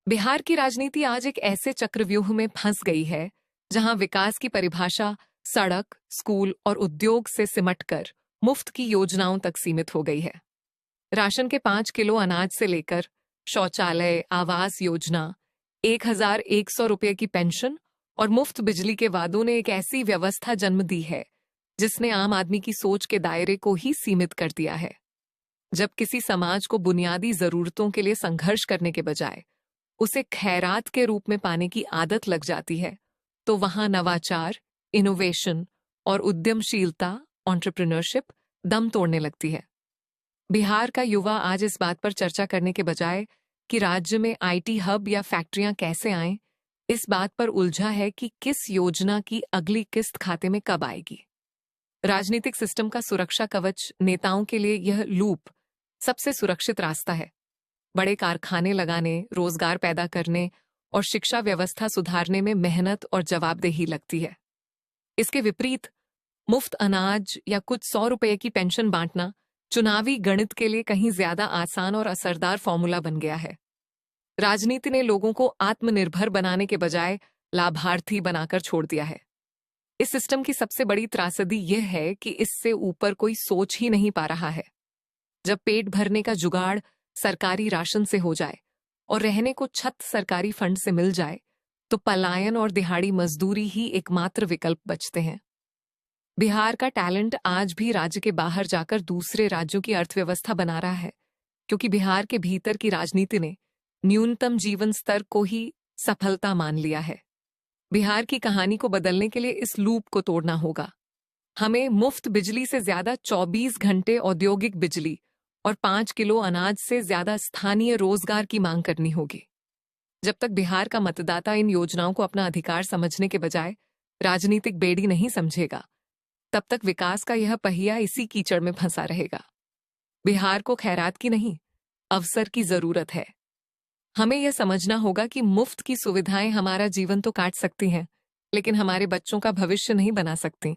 बिहार की राजनीति आज एक ऐसे चक्रव्यूह में फंस गई है जहां विकास की परिभाषा सड़क, स्कूल और उद्योग से सिमटकर मुफ्त की योजनाओं तक सीमित हो गई है। राशन के 5 किलो अनाज से लेकर शौचालय, आवास योजना, 1,100 रुपये की पेंशन और मुफ्त बिजली के वादों ने एक ऐसी व्यवस्था जन्म दी है जिसने आम आदमी की सोच के दायरे को ही सीमित कर दिया है। जब किसी समाज को बुनियादी जरूरतों के लिए संघर्ष करने के बजाय उसे खैरात के रूप में पाने की आदत लग जाती है, तो वहां नवाचार, इनोवेशन और उद्यमशीलता, एंटरप्रेन्योरशिप दम तोड़ने लगती है। बिहार का युवा आज इस बात पर चर्चा करने के बजाय कि राज्य में आईटी हब या फैक्ट्रियां कैसे आएं, इस बात पर उलझा है कि किस योजना की अगली किस्त खाते में कब आएगी। राजनीतिक सिस्टम का सुरक्षा कवच नेताओं के लिए यह लूप सबसे सुरक्षित रास्ता है। बड़े कारखाने लगाने, रोजगार पैदा करने और शिक्षा व्यवस्था सुधारने में मेहनत और जवाबदेही लगती है। इसके विपरीत मुफ्त अनाज या कुछ 100 रुपये की पेंशन बांटना चुनावी गणित के लिए कहीं ज्यादा आसान और असरदार फॉर्मूला बन गया है। राजनीति ने लोगों को आत्मनिर्भर बनाने के बजाय लाभार्थी बनाकर छोड़ दिया है। इस सिस्टम की सबसे बड़ी त्रासदी यह है कि इससे ऊपर कोई सोच ही नहीं पा रहा है। जब पेट भरने का जुगाड़ सरकारी राशन से हो जाए और रहने को छत सरकारी फंड से मिल जाए, तो पलायन और दिहाड़ी मजदूरी ही एकमात्र विकल्प बचते हैं। बिहार का टैलेंट आज भी राज्य के बाहर जाकर दूसरे राज्यों की अर्थव्यवस्था बना रहा है, क्योंकि बिहार के भीतर की राजनीति ने न्यूनतम जीवन स्तर को ही सफलता मान लिया है। बिहार की कहानी को बदलने के लिए इस लूप को तोड़ना होगा। हमें मुफ्त बिजली से ज्यादा 24 घंटे औद्योगिक बिजली और 5 किलो अनाज से ज्यादा स्थानीय रोजगार की मांग करनी होगी। जब तक बिहार का मतदाता इन योजनाओं को अपना अधिकार समझने के बजाय राजनीतिक बेड़ी नहीं समझेगा, तब तक विकास का यह पहिया इसी कीचड़ में फंसा रहेगा। बिहार को खैरात की नहीं, अवसर की जरूरत है। हमें यह समझना होगा कि मुफ्त की सुविधाएं हमारा जीवन तो काट सकती हैं, लेकिन हमारे बच्चों का भविष्य नहीं बना सकती।